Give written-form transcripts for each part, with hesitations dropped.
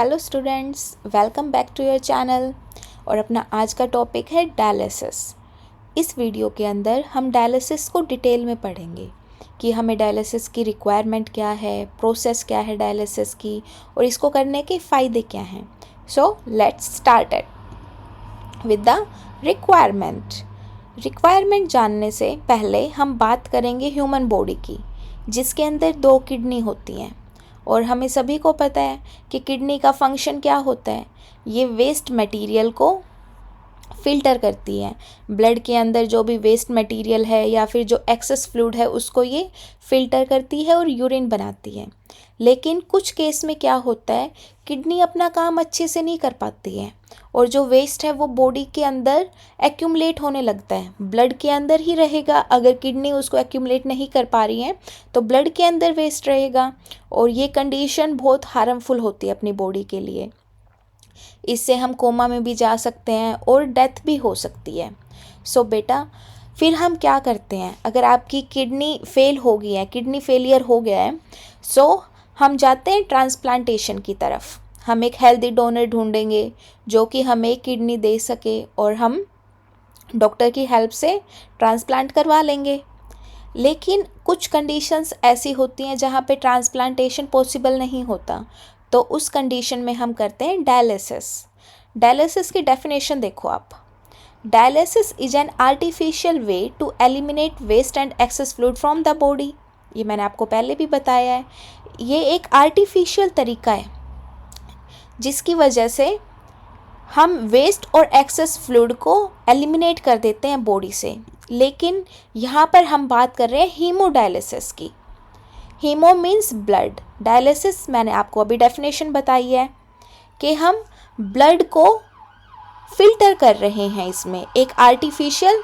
Hello students, welcome back to your channel. और अपना आज का टॉपिक है डायलिसिस। इस वीडियो के अंदर हम डायलिसिस को डिटेल में पढ़ेंगे कि हमें डायलिसिस की रिक्वायरमेंट क्या है, प्रोसेस क्या है डायलिसिस की, और इसको करने के फ़ायदे क्या हैं। So let's start it with the requirement. Requirement जानने से पहले हम बात करेंगे ह्यूमन बॉडी की, जिसके अंदर 2 किडनी होती हैं। और हमें सभी को पता है कि किडनी का फंक्शन क्या होता है। ये वेस्ट मटेरियल को फ़िल्टर करती है। ब्लड के अंदर जो भी वेस्ट मटेरियल है या फिर जो एक्सेस फ्लूइड है उसको ये फ़िल्टर करती है और यूरिन बनाती है। लेकिन कुछ केस में क्या होता है, किडनी अपना काम अच्छे से नहीं कर पाती है और जो वेस्ट है वो बॉडी के अंदर एक्यूमुलेट होने लगता है। ब्लड के अंदर ही रहेगा, अगर किडनी उसको एक्यूमुलेट नहीं कर पा रही है तो ब्लड के अंदर वेस्ट रहेगा और ये कंडीशन बहुत हार्मफुल होती है अपनी बॉडी के लिए। इससे हम कोमा में भी जा सकते हैं और डेथ भी हो सकती है। सो बेटा, फिर हम क्या करते हैं, अगर आपकी किडनी फेल हो गई है, किडनी फेलियर हो गया है, सो हम जाते हैं ट्रांसप्लांटेशन की तरफ। हम एक हेल्दी डोनर ढूंढेंगे जो कि हमें किडनी दे सके और हम डॉक्टर की हेल्प से ट्रांसप्लांट करवा लेंगे। लेकिन कुछ कंडीशंस ऐसी होती हैं जहाँ पे ट्रांसप्लांटेशन पॉसिबल नहीं होता, तो उस कंडीशन में हम करते हैं डायलिसिस। डायलिसिस की डेफिनेशन देखो आप। Dialysis is an artificial way to eliminate waste and excess fluid from the body. ये मैंने आपको पहले भी बताया है, ये एक आर्टिफिशियल तरीका है जिसकी वजह से हम वेस्ट और एक्सेस फ्लूइड को एलिमिनेट कर देते हैं बॉडी से। लेकिन यहाँ पर हम बात कर रहे हैं हीमोडायलिसिस की। हीमो मीन्स ब्लड, डायलिसिस मैंने आपको अभी डेफिनेशन बताई है कि हम ब्लड को फिल्टर कर रहे हैं इसमें एक आर्टिफिशियल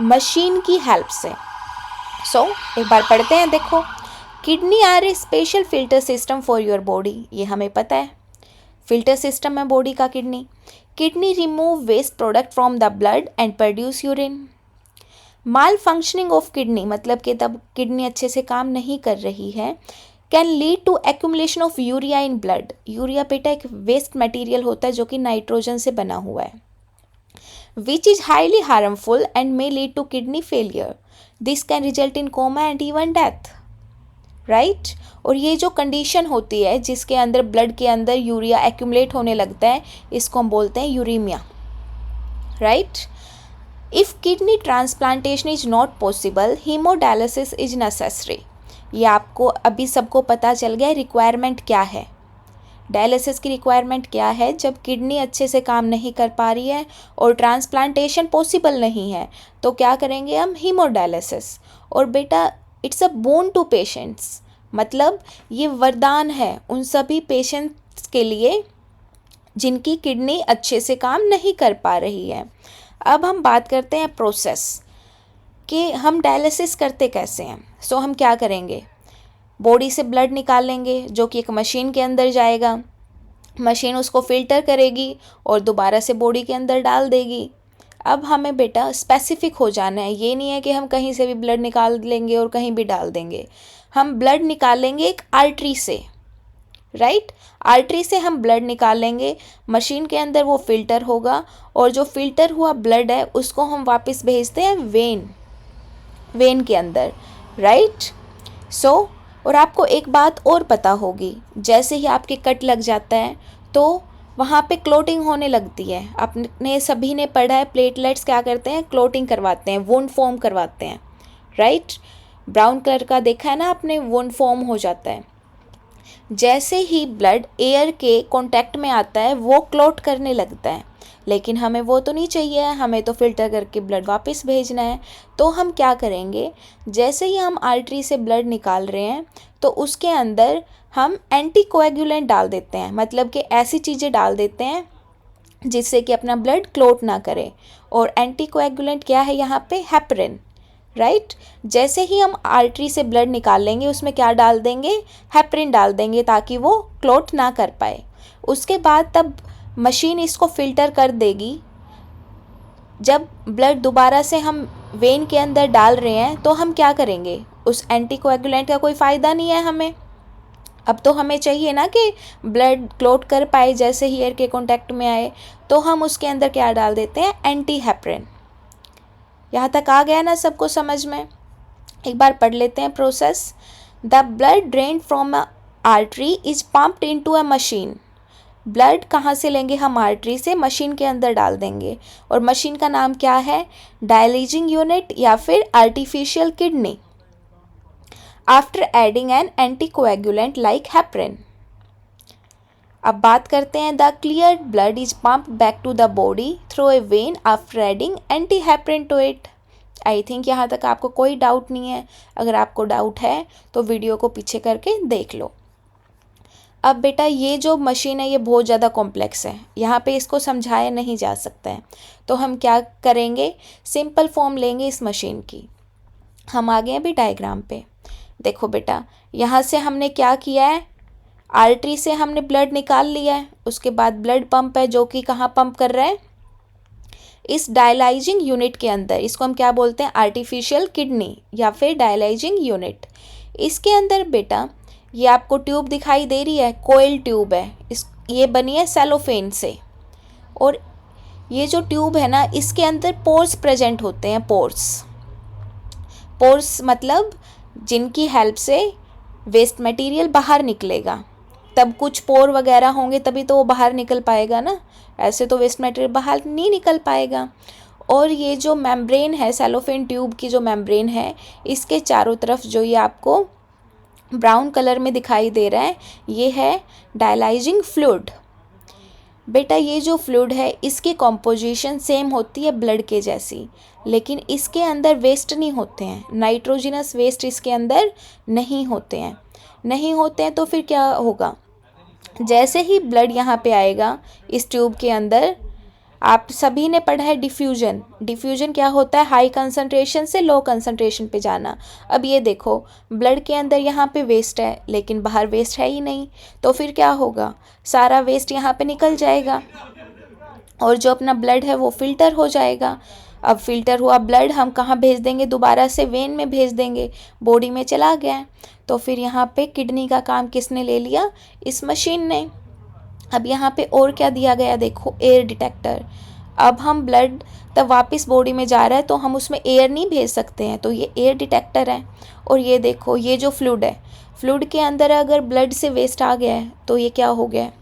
मशीन की हेल्प से। सो एक बार पढ़ते हैं, देखो। Kidney are a special filter system for your body, ये हमें पता है, फिल्टर सिस्टम है बॉडी का kidney. Kidney remove waste product from the blood and produce urine. Malfunctioning of kidney, मतलब कि तब किडनी अच्छे से काम नहीं कर रही है, can lead to accumulation of urea in blood. Urea बेटा एक वेस्ट मटेरियल होता है जो कि नाइट्रोजन से बना हुआ है, which is highly harmful and may lead to kidney failure. This can result in coma and even death, right. और ये जो कंडीशन होती है जिसके अंदर ब्लड के अंदर यूरिया एक्यूमुलेट होने लगता है, इसको हम बोलते हैं uraemia, right. If kidney transplantation is not possible, haemodialysis is necessary. ये आपको अभी सबको पता चल गया रिक्वायरमेंट क्या है। डायलिसिस की रिक्वायरमेंट क्या है, जब किडनी अच्छे से काम नहीं कर पा रही है और ट्रांसप्लांटेशन पॉसिबल नहीं है तो क्या करेंगे हम, हीमोडायलिसिस। और बेटा it's a boon to patients, मतलब ये वरदान है उन सभी पेशेंट्स के लिए जिनकी किडनी अच्छे से काम नहीं कर पा रही है। अब हम बात करते हैं प्रोसेस कि हम डायलिसिस करते कैसे हैं। सो हम क्या करेंगे, बॉडी से ब्लड निकाल लेंगे जो कि एक मशीन के अंदर जाएगा। मशीन उसको फ़िल्टर करेगी और दोबारा से बॉडी के अंदर डाल देगी। अब हमें बेटा स्पेसिफिक हो जाना है, ये नहीं है कि हम कहीं से भी ब्लड निकाल लेंगे और कहीं भी डाल देंगे। हम ब्लड निकालेंगे एक आर्टरी से, राइट। आर्टरी से हम ब्लड निकालेंगे, मशीन के अंदर वो फ़िल्टर होगा और जो फ़िल्टर हुआ ब्लड है उसको हम वापस भेजते हैं वेन के अंदर, राइट। सो और आपको एक बात और पता होगी, जैसे ही आपके कट लग जाता है तो वहाँ पे क्लोटिंग होने लगती है। अपने सभी ने पढ़ा है, प्लेटलेट्स क्या करते हैं, क्लोटिंग करवाते हैं, वुंड फॉर्म करवाते हैं, राइट। ब्राउन कलर का देखा है ना आपने, वुंड फॉर्म हो जाता है। जैसे ही ब्लड एयर के कांटेक्ट में आता है वो क्लॉट करने लगता है, लेकिन हमें वो तो नहीं चाहिए, हमें तो फ़िल्टर करके ब्लड वापस भेजना है। तो हम क्या करेंगे, जैसे ही हम आर्टरी से ब्लड निकाल रहे हैं तो उसके अंदर हम एंटीकोएगुलेंट डाल देते हैं, मतलब कि ऐसी चीज़ें डाल देते हैं जिससे कि अपना ब्लड क्लॉट ना करे। और एंटीकोएगुलेंट क्या है यहाँ पे, हेपरिन, राइट। जैसे ही हम आर्टरी से ब्लड निकाल लेंगे उसमें क्या डाल देंगे, हेपरिन डाल देंगे ताकि वो क्लॉट ना कर पाए। उसके बाद तब मशीन इसको फ़िल्टर कर देगी। जब ब्लड दोबारा से हम वेन के अंदर डाल रहे हैं तो हम क्या करेंगे, उस एंटीकोएगुलेंट का कोई फ़ायदा नहीं है हमें, अब तो हमें चाहिए ना कि ब्लड क्लॉट कर पाए जैसे ही एयर के कांटेक्ट में आए, तो हम उसके अंदर क्या डाल देते हैं, एंटी हेपरिन। यहाँ तक आ गया ना सबको समझ में? एक बार पढ़ लेते हैं process. The blood drain from a artery is pumped into a machine. Blood कहाँ से लेंगे हम? आर्टरी से, मशीन के अंदर डाल देंगे। और मशीन का नाम क्या है? डायलिजिंग यूनिट या फिर artificial kidney. After adding an anticoagulant like heparin. अब बात करते हैं, the clear blood is pump back to the body through a vein after adding anti heparin to it. I think यहाँ तक आपको कोई डाउट नहीं है। अगर आपको डाउट है तो वीडियो को पीछे करके देख लो। अब बेटा ये जो मशीन है ये बहुत ज़्यादा कॉम्प्लेक्स है, यहाँ पे इसको समझाया नहीं जा सकता है। तो हम क्या करेंगे, सिंपल फॉर्म लेंगे इस मशीन की। हम आ गए अभी डायग्राम पे। देखो बेटा, यहाँ से हमने क्या किया है, आर्टरी से हमने ब्लड निकाल लिया है। उसके बाद ब्लड पंप है जो कि कहाँ पंप कर रहा है, इस डायलाइजिंग यूनिट के अंदर। इसको हम क्या बोलते हैं, आर्टिफिशियल किडनी या फिर डायलाइजिंग यूनिट। इसके अंदर बेटा ये आपको ट्यूब दिखाई दे रही है, कोयल ट्यूब है। ये बनी है सेलोफेन से। और ये जो ट्यूब है ना, इसके अंदर पोर्स प्रेजेंट होते हैं। पोर्स मतलब जिनकी हेल्प से वेस्ट मटेरियल बाहर निकलेगा। तब कुछ पोर वगैरह होंगे तभी तो वो बाहर निकल पाएगा ना, ऐसे तो वेस्ट मटेरियल बाहर नहीं निकल पाएगा। और ये जो मेम्ब्रेन है, सेलोफेन ट्यूब की जो मेम्ब्रेन है, इसके चारों तरफ जो ये आपको ब्राउन कलर में दिखाई दे रहा है, ये है डायलाइजिंग फ्लूइड। बेटा ये जो फ्लूइड है इसकी कॉम्पोजिशन सेम होती है ब्लड के जैसी, लेकिन इसके अंदर वेस्ट नहीं होते हैं, नाइट्रोजिनस वेस्ट इसके अंदर नहीं होते हैं। तो फिर क्या होगा, जैसे ही ब्लड यहाँ पे आएगा इस ट्यूब के अंदर, आप सभी ने पढ़ा है डिफ्यूजन क्या होता है, हाई कंसंट्रेशन से लो कंसंट्रेशन पे जाना। अब ये देखो, ब्लड के अंदर यहाँ पे वेस्ट है लेकिन बाहर वेस्ट है ही नहीं, तो फिर क्या होगा, सारा वेस्ट यहाँ पे निकल जाएगा और जो अपना ब्लड है वो फिल्टर हो जाएगा। अब फिल्टर हुआ ब्लड हम कहाँ भेज देंगे, दोबारा से वेन में भेज देंगे, बॉडी में चला गया है। तो फिर यहाँ पे किडनी का काम किसने ले लिया, इस मशीन ने। अब यहाँ पे और क्या दिया गया, देखो एयर डिटेक्टर। अब हम ब्लड तब वापस बॉडी में जा रहा है तो हम उसमें एयर नहीं भेज सकते हैं, तो ये एयर डिटेक्टर है। और ये देखो, ये जो फ्लूइड है, फ्लूइड के अंदर अगर ब्लड से वेस्ट आ गया है तो ये क्या हो गया है,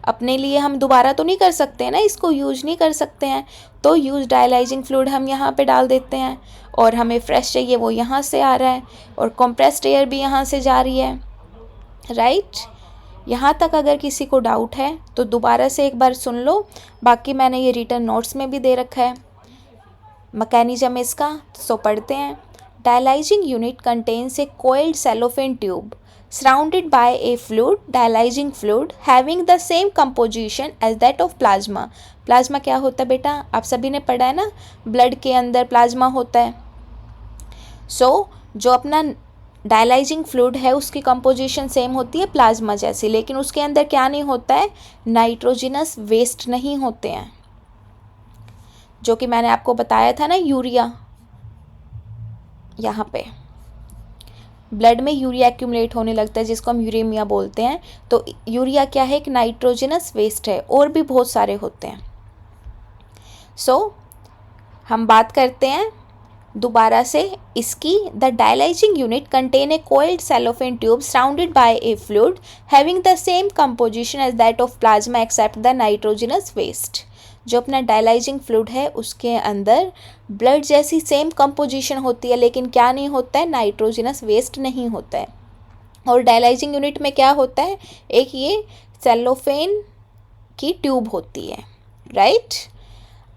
अपने लिए हम दोबारा तो नहीं कर सकते हैं ना, इसको यूज नहीं कर सकते हैं, तो यूज डायलाइजिंग फ्लूइड हम यहाँ पे डाल देते हैं। और हमें फ्रेश चाहिए वो यहाँ से आ रहा है, और कंप्रेस्ड एयर भी यहाँ से जा रही है, राइट। यहाँ तक अगर किसी को डाउट है तो दोबारा से एक बार सुन लो, बाकी मैंने ये रिटर्न नोट्स में भी दे रखा है मैकेनिज्म इसका, सो पढ़ते हैं। Dialysing unit contains A coiled cellophane tube surrounded by a fluid, dialyzing fluid having the same composition as that of plasma। Plasma क्या होता है बेटा, आप सभी ने पढ़ा है ना, ब्लड के अंदर प्लाज्मा होता है। जो अपना डायलाइजिंग फ्लूइड है उसकी कंपोजिशन सेम होती है प्लाज्मा जैसी, लेकिन उसके अंदर क्या नहीं होता है, नाइट्रोजिनस वेस्ट नहीं होते हैं, जो कि मैंने आपको बताया था ना, यूरिया। यहाँ पे ब्लड में यूरिया एक्यूमुलेट होने लगता है जिसको हम यूरेमिया बोलते हैं। तो यूरिया क्या है, एक नाइट्रोजिनस वेस्ट है, और भी बहुत सारे होते हैं। हम बात करते हैं दोबारा से इसकी। The dialysing unit contain a coiled cellophane tube surrounded by a fluid having the same composition as that of plasma except the nitrogenous waste. जो अपना डायलाइजिंग फ्लूइड है उसके अंदर ब्लड जैसी सेम कंपोजिशन होती है, लेकिन क्या नहीं होता है, नाइट्रोजिनस वेस्ट नहीं होता है। और डायलाइजिंग यूनिट में क्या होता है, एक ये सेलोफेन की ट्यूब होती है, राइट।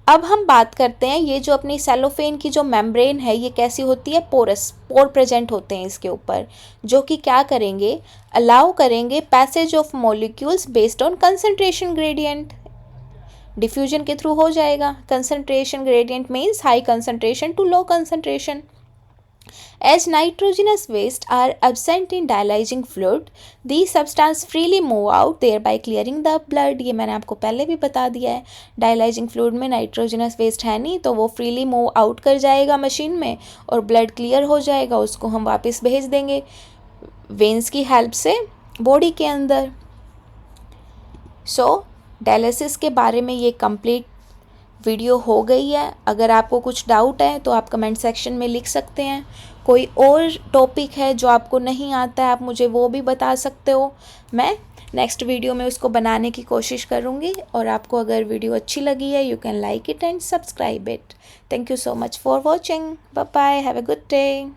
अब हम बात करते हैं, ये जो अपनी सेलोफेन की जो मेम्ब्रेन है ये कैसी होती है, पोर प्रेजेंट होते हैं इसके ऊपर, जो कि क्या करेंगे, अलाउ करेंगे passage of molecules based on concentration gradient. Diffusion के थ्रू हो जाएगा। Concentration gradient means high concentration to low concentration. As nitrogenous waste are absent in dialyzing fluid, these substances freely move out, thereby clearing the blood। ये मैंने आपको पहले भी बता दिया है, डायलाइजिंग फ्लूइड में नाइट्रोजनस वेस्ट है नहीं, तो वो फ्रीली मूव आउट कर जाएगा मशीन में और ब्लड क्लियर हो जाएगा, उसको हम वापस भेज देंगे वेन्स की हेल्प से बॉडी के अंदर। सो डायलिसिस के बारे में ये कंप्लीट वीडियो हो गई है। अगर आपको कुछ डाउट है तो आप कमेंट सेक्शन में लिख सकते हैं। कोई और टॉपिक है जो आपको नहीं आता है, आप मुझे वो भी बता सकते हो। मैं नेक्स्ट वीडियो में उसको बनाने की कोशिश करूँगी। और आपको अगर वीडियो अच्छी लगी है, you can like it and subscribe it. Thank you so much for watching. Bye bye, have a good day.